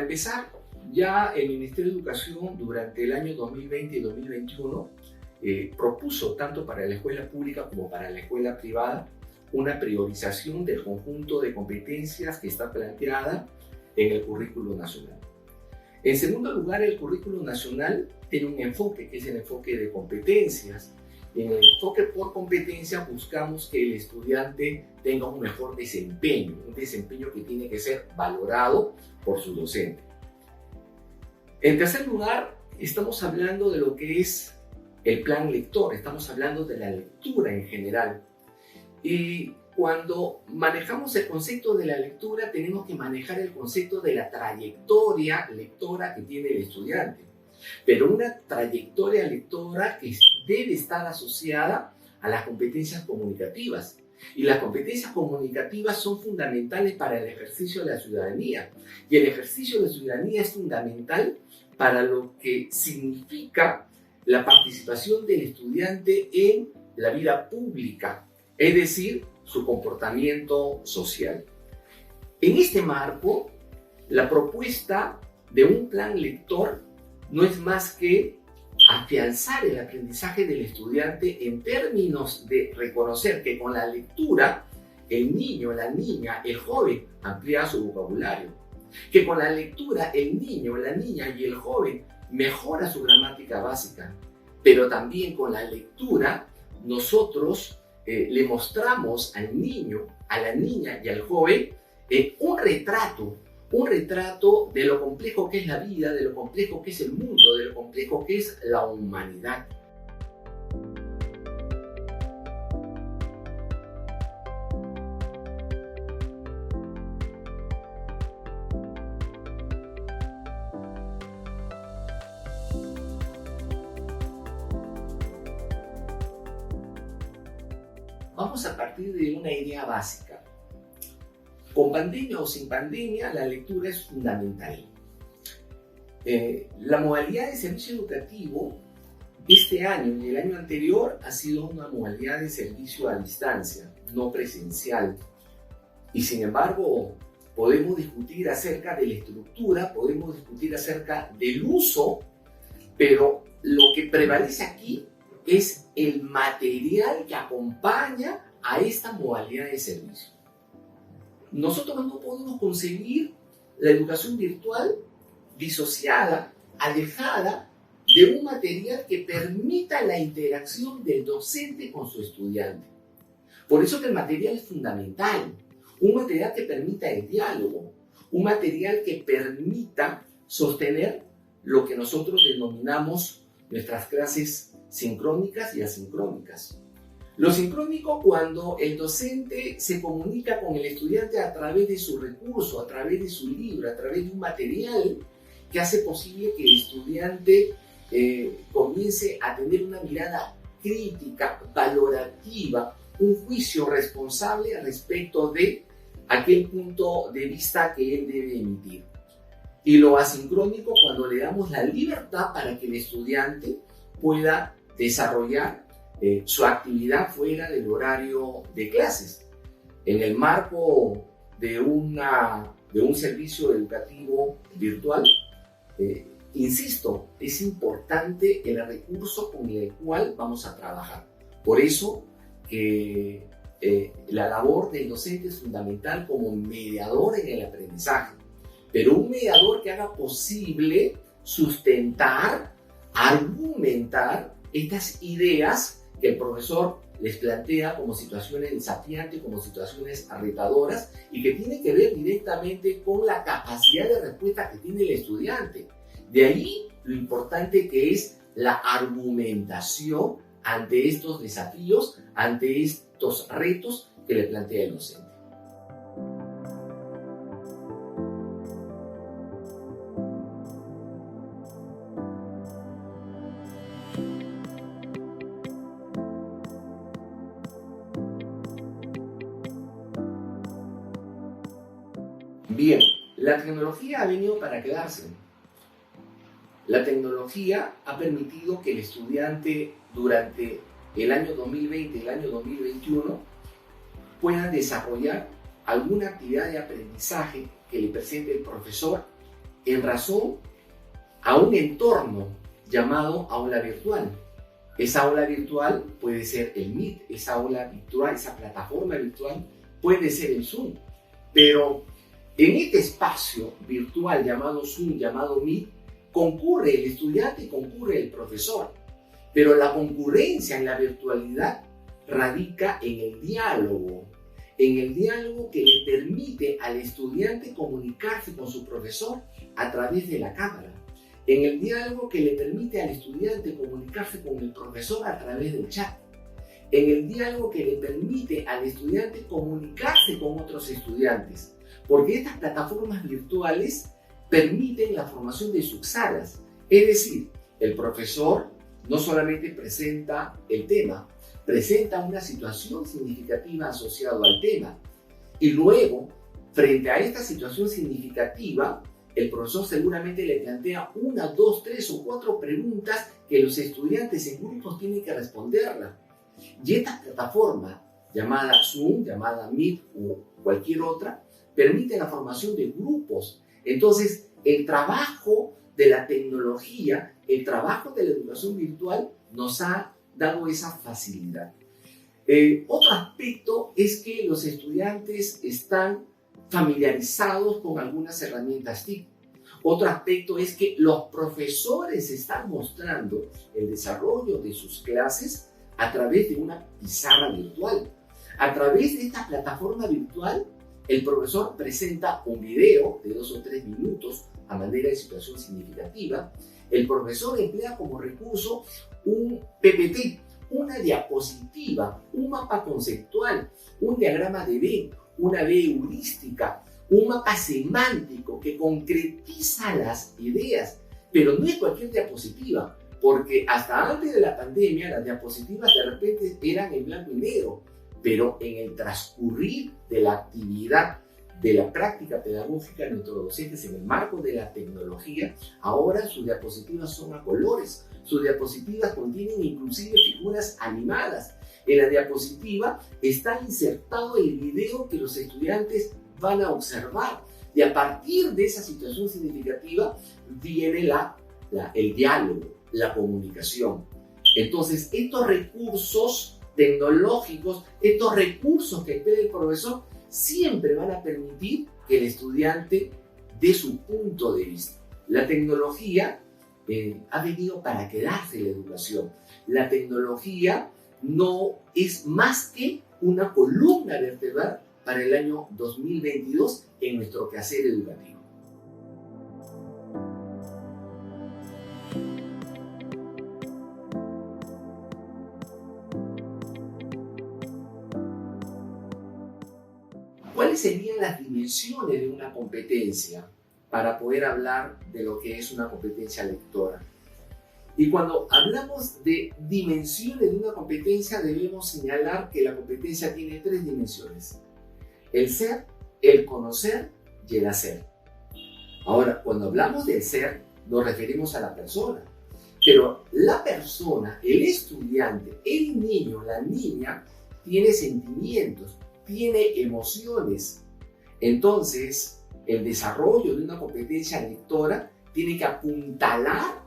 Para empezar, ya el Ministerio de Educación durante el año 2020 y 2021 propuso tanto para la escuela pública como para la escuela privada una priorización del conjunto de competencias que está planteada en el currículo nacional. En segundo lugar, el currículo nacional tiene un enfoque, que es el enfoque de competencias. En el enfoque por competencia buscamos que el estudiante tenga un mejor desempeño, un desempeño que tiene que ser valorado por su docente. En tercer lugar, estamos hablando de lo que es el plan lector, estamos hablando de la lectura en general. Y cuando manejamos el concepto de la lectura, tenemos que manejar el concepto de la trayectoria lectora que tiene el estudiante. Pero una trayectoria lectora que debe estar asociada a las competencias comunicativas. Y las competencias comunicativas son fundamentales para el ejercicio de la ciudadanía. Y el ejercicio de la ciudadanía es fundamental para lo que significa la participación del estudiante en la vida pública, es decir, su comportamiento social. En este marco, la propuesta de un plan lector no es más que afianzar el aprendizaje del estudiante en términos de reconocer que con la lectura el niño, la niña, el joven amplía su vocabulario, que con la lectura el niño, la niña y el joven mejora su gramática básica, pero también con la lectura nosotros le mostramos al niño, a la niña y al joven un retrato de lo complejo que es la vida, de lo complejo que es el mundo, de lo complejo que es la humanidad. Vamos a partir de una idea básica. Con pandemia o sin pandemia, la lectura es fundamental. La modalidad de servicio educativo este año y el año anterior ha sido una modalidad de servicio a distancia, no presencial. Y sin embargo, podemos discutir acerca de la estructura, podemos discutir acerca del uso, pero lo que prevalece aquí es el material que acompaña a esta modalidad de servicio. Nosotros no podemos concebir la educación virtual disociada, alejada de un material que permita la interacción del docente con su estudiante. Por eso que el material es fundamental, un material que permita el diálogo, un material que permita sostener lo que nosotros denominamos nuestras clases sincrónicas y asincrónicas. Lo sincrónico cuando el docente se comunica con el estudiante a través de su recurso, a través de su libro, a través de un material que hace posible que el estudiante comience a tener una mirada crítica, valorativa, un juicio responsable respecto de aquel punto de vista que él debe emitir. Y lo asincrónico cuando le damos la libertad para que el estudiante pueda desarrollar su actividad fuera del horario de clases. En el marco de un servicio educativo virtual, insisto, es importante el recurso con el cual vamos a trabajar. Por eso que la labor del docente es fundamental como mediador en el aprendizaje, pero un mediador que haga posible sustentar, argumentar estas ideas que el profesor les plantea como situaciones desafiantes, como situaciones retadoras y que tiene que ver directamente con la capacidad de respuesta que tiene el estudiante. De ahí lo importante que es la argumentación ante estos desafíos, ante estos retos que le plantea el docente. Bien, la tecnología ha venido para quedarse. La tecnología ha permitido que el estudiante durante el año 2020 y el año 2021 puedan desarrollar alguna actividad de aprendizaje que le presente el profesor en razón a un entorno llamado aula virtual. Esa aula virtual puede ser el Meet, esa aula virtual, esa plataforma virtual puede ser el Zoom. Pero en este espacio virtual llamado Zoom, llamado Meet, concurre el estudiante y concurre el profesor. Pero la concurrencia en la virtualidad radica en el diálogo que le permite al estudiante comunicarse con su profesor a través de la cámara, en el diálogo que le permite al estudiante comunicarse con el profesor a través del chat, en el diálogo que le permite al estudiante comunicarse con otros estudiantes, porque estas plataformas virtuales permiten la formación de subsalas, es decir, el profesor no solamente presenta el tema, presenta una situación significativa asociada al tema. Y luego, frente a esta situación significativa, el profesor seguramente le plantea 1, 2, 3 o 4 preguntas que los estudiantes en grupos tienen que responderla. Y esta plataforma, llamada Zoom, llamada Meet o cualquier otra, permite la formación de grupos. Entonces, el trabajo de la tecnología, el trabajo de la educación virtual nos ha dado esa facilidad. Otro aspecto es que los estudiantes están familiarizados con algunas herramientas TIC. Otro aspecto es que los profesores están mostrando el desarrollo de sus clases a través de una pizarra virtual. A través de esta plataforma virtual, el profesor presenta un video de 2 o 3 minutos a manera de situación significativa. El profesor emplea como recurso un PPT, una diapositiva, un mapa conceptual, un diagrama de Venn, una V heurística, un mapa semántico que concretiza las ideas. Pero no es cualquier diapositiva, porque hasta antes de la pandemia las diapositivas de repente eran en blanco y negro, pero en el transcurrir de la actividad de la práctica pedagógica de nuestros docentes en el marco de la tecnología, ahora sus diapositivas son a colores, sus diapositivas contienen inclusive figuras animadas. En la diapositiva está insertado el video que los estudiantes van a observar y a partir de esa situación significativa viene el diálogo, la comunicación. Entonces, estos recursos tecnológicos, estos recursos que emplea el profesor, siempre van a permitir que el estudiante dé su punto de vista. La tecnología ha venido para quedarse en la educación. La tecnología no es más que una columna vertebral para el año 2022 en nuestro quehacer educativo. ¿Cuáles serían las dimensiones de una competencia para poder hablar de lo que es una competencia lectora? Y cuando hablamos de dimensiones de una competencia, debemos señalar que la competencia tiene 3 dimensiones: el ser, el conocer y el hacer. Ahora, cuando hablamos del ser, nos referimos a la persona. Pero la persona, el estudiante, el niño, la niña, tiene sentimientos, tiene emociones. Entonces, el desarrollo de una competencia lectora tiene que apuntalar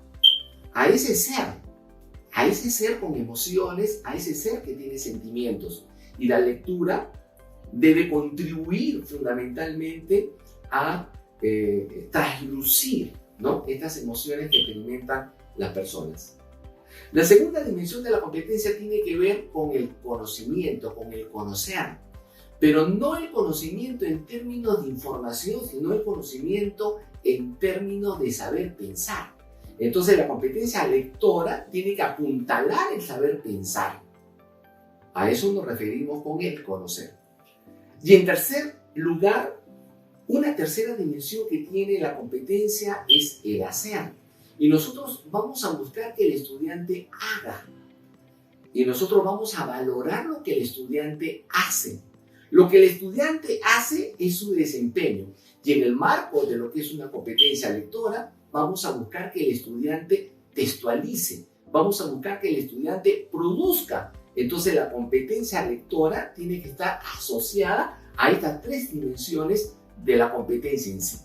a ese ser con emociones, a ese ser que tiene sentimientos. Y la lectura debe contribuir fundamentalmente a traslucir, ¿no?, estas emociones que experimentan las personas. La segunda dimensión de la competencia tiene que ver con el conocimiento, con el conocer. Pero no el conocimiento en términos de información, sino el conocimiento en términos de saber pensar. Entonces la competencia lectora tiene que apuntalar el saber pensar. A eso nos referimos con el conocer. Y en tercer lugar, una tercera dimensión que tiene la competencia es el hacer. Y nosotros vamos a buscar que el estudiante haga. Y nosotros vamos a valorar lo que el estudiante hace. Lo que el estudiante hace es su desempeño. Y en el marco de lo que es una competencia lectora, vamos a buscar que el estudiante textualice. Vamos a buscar que el estudiante produzca. Entonces la competencia lectora tiene que estar asociada a estas 3 dimensiones de la competencia en sí.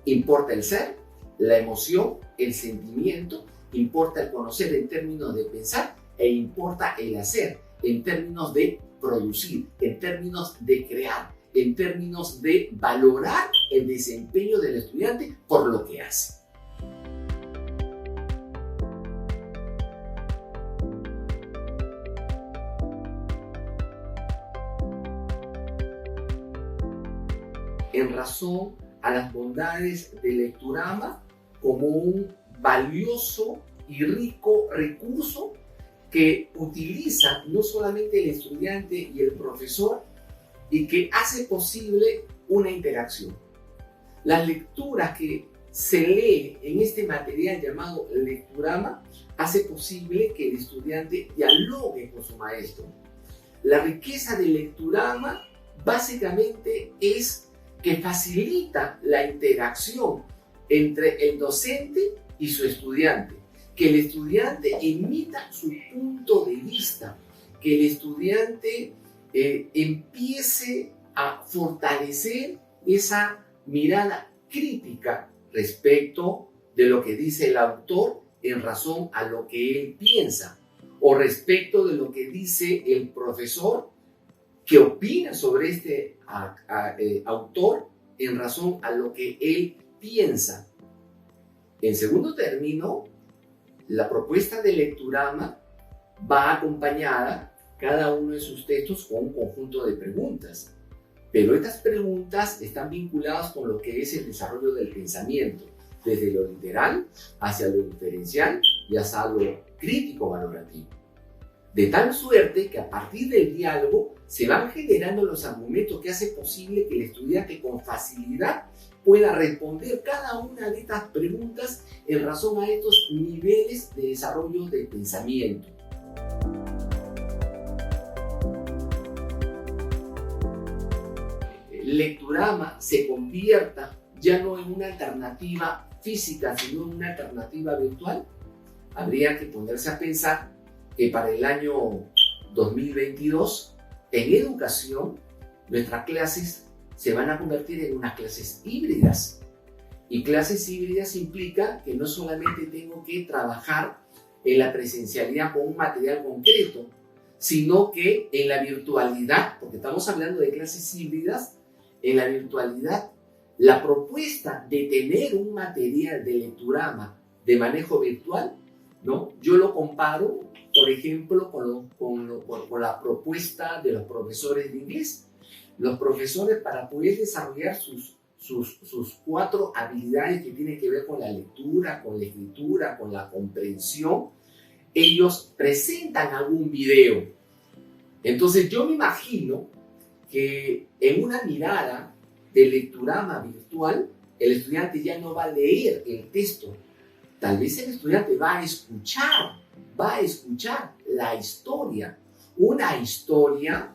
Importa el ser, la emoción, el sentimiento, importa el conocer en términos de pensar e importa el hacer en términos de producir, en términos de crear, en términos de valorar el desempeño del estudiante por lo que hace. En razón a las bondades del lecturama como un valioso y rico recurso que utiliza no solamente el estudiante y el profesor y que hace posible una interacción. Las lecturas que se lee en este material llamado lecturama hace posible que el estudiante dialogue con su maestro. La riqueza del lecturama básicamente es que facilita la interacción entre el docente y su estudiante, que el estudiante emita su punto de vista, que el estudiante empiece a fortalecer esa mirada crítica respecto de lo que dice el autor en razón a lo que él piensa, o respecto de lo que dice el profesor que opina sobre este autor en razón a lo que él piensa. En segundo término, la propuesta de lecturama va acompañada cada uno de sus textos con un conjunto de preguntas, pero estas preguntas están vinculadas con lo que es el desarrollo del pensamiento, desde lo literal hacia lo inferencial y hacia lo crítico valorativo. De tal suerte que a partir del diálogo se van generando los argumentos que hacen posible que el estudiante con facilidad pueda responder cada una de estas preguntas en razón a estos niveles de desarrollo del pensamiento. El lecturama se convierta ya no en una alternativa física, sino en una alternativa virtual. Habría que ponerse a pensar que para el año 2022, en educación, nuestras clases se van a convertir en unas clases híbridas. Y clases híbridas implica que no solamente tengo que trabajar en la presencialidad con un material concreto, sino que en la virtualidad, porque estamos hablando de clases híbridas, en la virtualidad, la propuesta de tener un material de lecturama de manejo virtual, ¿no? Yo lo comparo, por ejemplo, con la propuesta de los profesores de inglés. Los profesores, para poder desarrollar sus 4 habilidades que tienen que ver con la lectura, con la escritura, con la comprensión, ellos presentan algún video. Entonces yo me imagino que en una mirada de lecturama virtual, el estudiante ya no va a leer el texto. Tal vez el estudiante va a escuchar la historia. Una historia,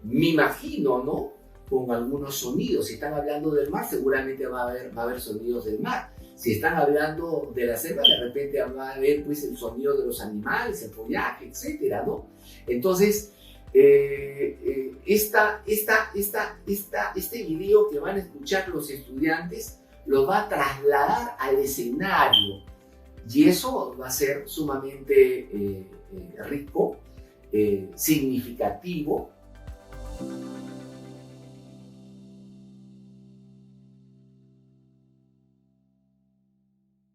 me imagino, ¿no? Con algunos sonidos. Si están hablando del mar, seguramente va a haber sonidos del mar. Si están hablando de la selva, de repente va a haber pues, el sonido de los animales, el follaje, etcétera, ¿no? Entonces, este video que van a escuchar los estudiantes lo va a trasladar al escenario y eso va a ser sumamente rico, significativo.